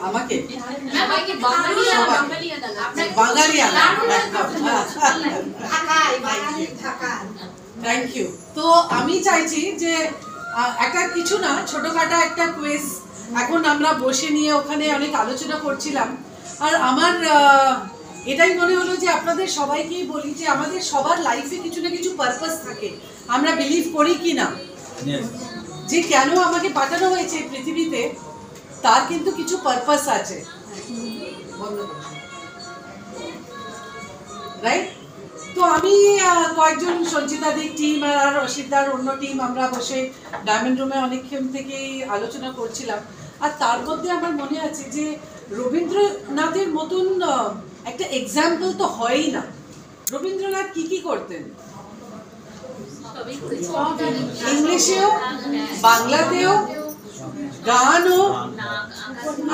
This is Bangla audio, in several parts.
আমাকে থ্যাংক ইউ। তো আমি চাইছি যে একটা কিছু না, ছোটখাটো একটা কুইজ এখন আমরা বসে নিয়ে ওখানে অনেক আলোচনা করছিলাম, আর আমার এটাই মনে হলো যে আপনাদের সবাইকেই বলি যে আমাদের সবার লাইফে কিছু না কিছু পারপাস থাকে। আমরা বিলিভ করি কি না যে কেন আমাকে পাঠানো হয়েছে পৃথিবীতে, তার কিন্তু কিছু পারপাস আছে, রাইট? তো আমি কয়েকজন সঞ্চিতাদির টিম আর অসিতদার অন্য টিম আমরা বসে ডায়মন্ড রুমে অনেকক্ষণ থেকেই আলোচনা করছিলাম, আর তার মধ্যে আমার মনে আছে যে রবীন্দ্রনাথের মতন একটা এক্সাম্পল তো হয়ই না। রবীন্দ্রনাথ কি কি করতেন? ইংলিশেও, বাংলাতেও, গানও,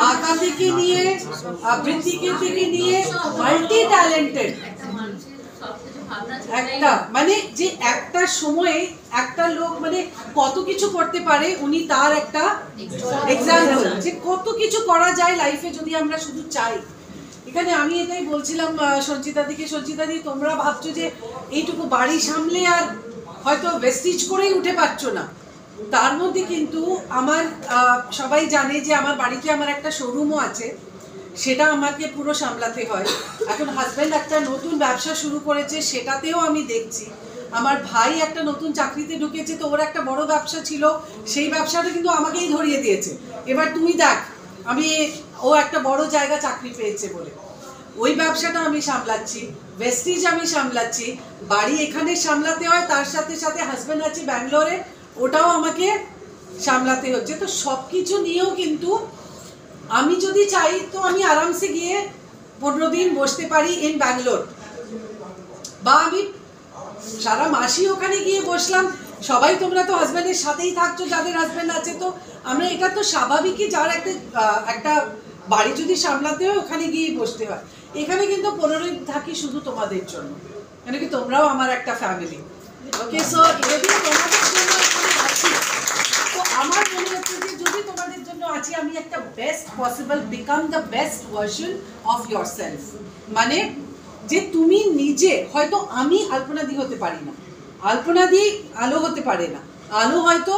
আঁকা থেকে নিয়ে, আবৃত্তিকে থেকে নিয়ে, মাল্টি ট্যালেন্টেড একটা, মানে যে একটা সময়ে একটা লোক মানে কত কিছু করতে পারে, উনি তার একটা এক্সাম্পল যে কত কিছু করা যায় লাইফে যদি আমরা শুধু চাই। এখানে আমি এটাই বলছিলাম সঞ্চিতাদিকে, সঞ্চিতাদি তোমরা ভাবছো যে এইটুকু বাড়ি সামলে আর হয়তো ভেস্টিজ করেই উঠে পারছো না, তার মধ্যে কিন্তু আমার সবাই জানে যে আমার বাড়িতে আমার একটা শোরুমও আছে, সেটা আমাকে পুরো সামলাতে হয়। এখন হাজব্যান্ড একটা নতুন ব্যবসা শুরু করেছে, সেটাতেও আমি দেখছি। আমার ভাই একটা নতুন চাকরিতে ঢুকেছে, তো ওর একটা বড় ব্যবসা ছিল, সেই ব্যবসাটা কিন্তু আমাকেই ধরিয়ে দিয়েছে। এবার তুই দেখ, আমি ও একটা বড় জায়গা চাকরি পেয়েছে বলে ওই ব্যবসাটা আমি সামলাচ্ছি, ভেস্টিজ আমি সামলাচ্ছি, বাড়ি এখানে সামলাতে হয়, তার সাথে সাথে হাজব্যান্ড আছে ব্যাঙ্গালোরে, ওটাও আমাকে সামলাতে হচ্ছে। তো সব কিছু নিয়েও কিন্তু আমি যদি চাই তো আমি আরামসে গিয়ে 15 দিন বসতে পারি ইন ব্যাঙ্গালোর, বা আমি সারা মাসই ওখানে গিয়ে বসলাম। সবাই তোমরা তো হাজব্যান্ডের সাথেই থাকছো, যাদের হাজব্যান্ড আছে, তো আমরা এটা তো স্বাভাবিকই, যার একটা বাড়ি যদি সামলাতে হয় ওখানে গিয়ে বসতে হয়। এখানে কিন্তু 15 দিন থাকি শুধু তোমাদের জন্য, কেন কি তোমরাও আমার একটা ফ্যামিলি। ওকে, সো যদি তোমাদের জন্য আছি, তো আমার মনে হচ্ছে যে যদি তোমাদের জন্য আছি, আমি একটা best possible, become the best version of yourself. মানে যে তুমি নিজে, হয়তো আমি আলপনাদি হতে পারি না, আলপনাদি আলো হতে পারে না, আলো হয়তো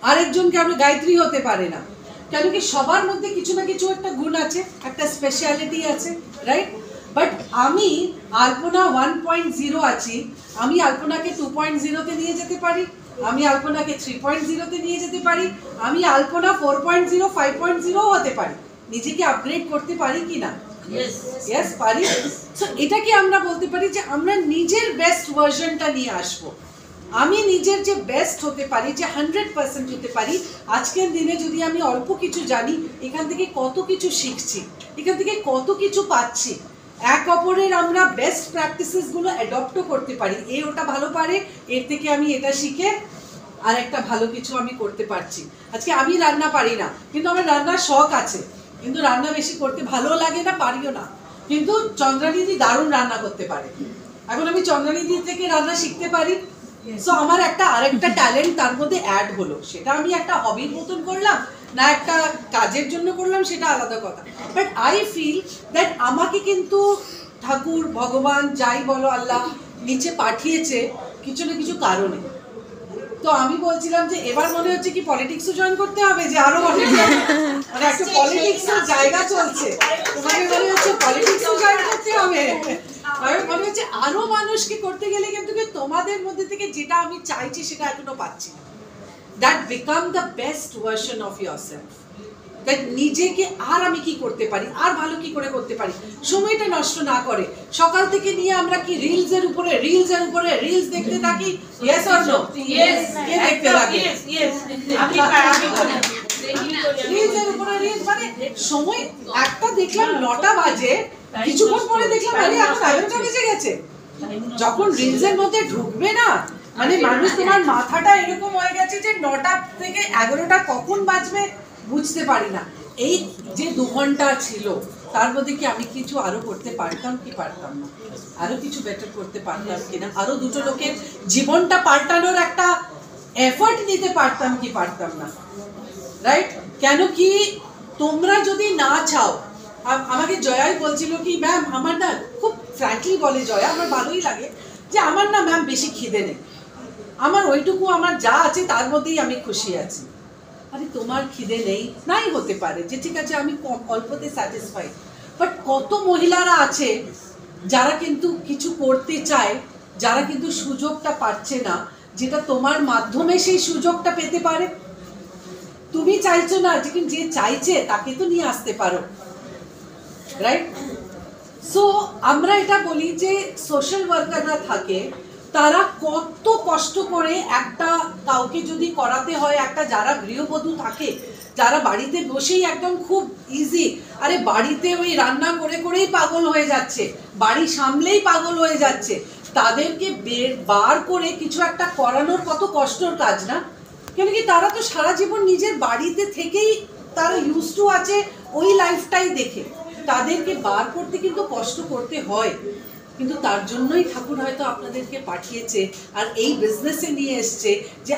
আরেকজনকে আমরা গায়ত্রী হতে পারে না, কেন কি সবার মধ্যে কিছু না কিছু একটা গুণ আছে, একটা স্পেশালিটি আছে, রাইট? বাট আমি আলপনা 1.0 আছি, আমি আলপনাকে 2.0-তে নিয়ে যেতে পারি, আমি আলপনাকে 3.0-তে নিয়ে যেতে পারি, আমি আলপনা 4.0, 5.0 হতে পারি। নিজেকে আপগ্রেড করতে পারি কি না? ইয়েস, পারি। সো এটাকে আমরা বলতে পারি যে আমরা নিজের বেস্ট ভার্সনটা নিয়ে আসবো। আমি নিজের যে বেস্ট হতে পারি, যে 100% হতে পারি। আজকের দিনে যদি আমি অল্প কিছু জানি, এখান থেকে কত কিছু শিখছি, এখান থেকে কত কিছু পাচ্ছি। এক অপরের আমরা বেস্ট প্র্যাকটিসেসগুলো অ্যাডপ্টও করতে পারি। এ ওটা ভালো পারে, এর থেকে আমি এটা শিখে আর একটা ভালো কিছু আমি করতে পারছি। আজকে আমি রান্না পারি না, কিন্তু আমার রান্নার শখ আছে, কিন্তু রান্না বেশি করতে ভালো লাগে না, পারিও না। কিন্তু চন্দ্রানিধি দারুণ রান্না করতে পারে, এখন আমি চন্দ্রানিধি থেকে রান্না শিখতে পারি। সো আমার একটা আরেকটা ট্যালেন্ট তার মধ্যে অ্যাড হলো, সেটা আমি একটা হবির মতন করলাম না একটা কাজের জন্য করলাম, সেটা আলাদা কথা। বাট আই ফিল দ্যাট আমাকে কিন্তু ঠাকুর, ভগবান, যাই বলো, আল্লাহ নিচে পাঠিয়েছে কিছু না কিছু কারণে। তো আমি বলছিলাম যে এবার মনে হচ্ছে কি পলিটিক্সও জয়েন করতে হবে, যে আরো অনেক মানে একটা পলিটিক্সের জায়গা চলছে, তোমাকে মনে হচ্ছে পলিটিক্সও জয়েন করতে হবে। আমি মনে হচ্ছে আরো মানুষকে করতে গেলে কিন্তু তোমাদের মধ্যে থেকে যেটা আমি চাইছি সেটা এখনো পাচ্ছি না। That become the best version of yourself, that নিজেকে আর আমি কি করতে পারি, আর ভালো কি করে করতে পারি, সময়টা নষ্ট না করে। সকাল থেকে নিয়ে আমরা কি রিলসের উপরে রিলস দেখতে থাকি? Yes or no? ইয়েস। কে দেখতে থাকে? রিলসের উপরে রিলস, মানে সময় একটা দেখলাম 9টা বাজে, কিছুক্ষণ পরে দেখলাম আরে এখন 11টা বেজে গেছে। যখন রিলসের মধ্যে ঢুকবে না, মানে মানুষ, তোমার মাথাটা এরকম হয়ে গেছে যে 9টা থেকে 11টা কখন বাজবে বুঝতে পারি না। এই যে 2 ঘন্টা ছিল, তার মধ্যে কি আমি কিছু আরো করতে পারতাম কি পারতাম না? আরো কিছু বেটার করতে পারতাম কিনা? আরো দুটো লোকের জীবনটা পাল্টানোর একটা এফর্ট নিতে পারতাম কি পারতাম না? রাইট? কেন কি তোমরা যদি না চাও, আমাকে জয়াই বলছিল কি ম্যাম আমার না, খুব ফ্র্যাঙ্কলি বলে জয়া, আমার ভালোই লাগে যে আমার না ম্যাম বেশি খিদে নেই, আমার ওইটুকু আমার যা আছে তার মধ্যেই আমি খুশি আছি। আরে তোমার খিদে নেই নাই হতে পারে যে ঠিক আছে আমি অল্পতে স্যাটিসফাইড, বাট কত মহিলারা আছে যারা কিন্তু কিছু করতে চায়, যারা কিন্তু সুযোগটা পাচ্ছে না, যেটা তোমার মাধ্যমে সেই সুযোগটা পেতে পারে। তুমি চাইছো না, যে চাইছে তাকে তো নিয়ে আসতে পারো, রাইট? সো আমরা এটা বলি যে সোশ্যাল ওয়ার্কাররা থাকে, তারা কত কষ্ট করে একটা কাউকে যদি করাতে হয়, একটা যারা গৃহবধূ থাকে, যারা বাড়িতে বসেই একদম খুব ইজি, আরে বাড়িতে ওই রান্না করে করেই পাগল হয়ে যাচ্ছে, বাড়ি সামলেই পাগল হয়ে যাচ্ছে, তাদেরকে বার করে কিছু একটা করানোর কত কষ্টর কাজ না? কেন কি তারা তো সারা জীবন নিজের বাড়িতে থেকেই তারা ইউজ টু আছে ওই লাইফটাই দেখে, তাদেরকে বার করতে কিন্তু কষ্ট করতে হয়। কিন্তু তার জন্যই ঠাকুর হয়তো আপনাদেরকে পাঠিয়েছে আর এই বিজনেসে নিয়ে এসছে যে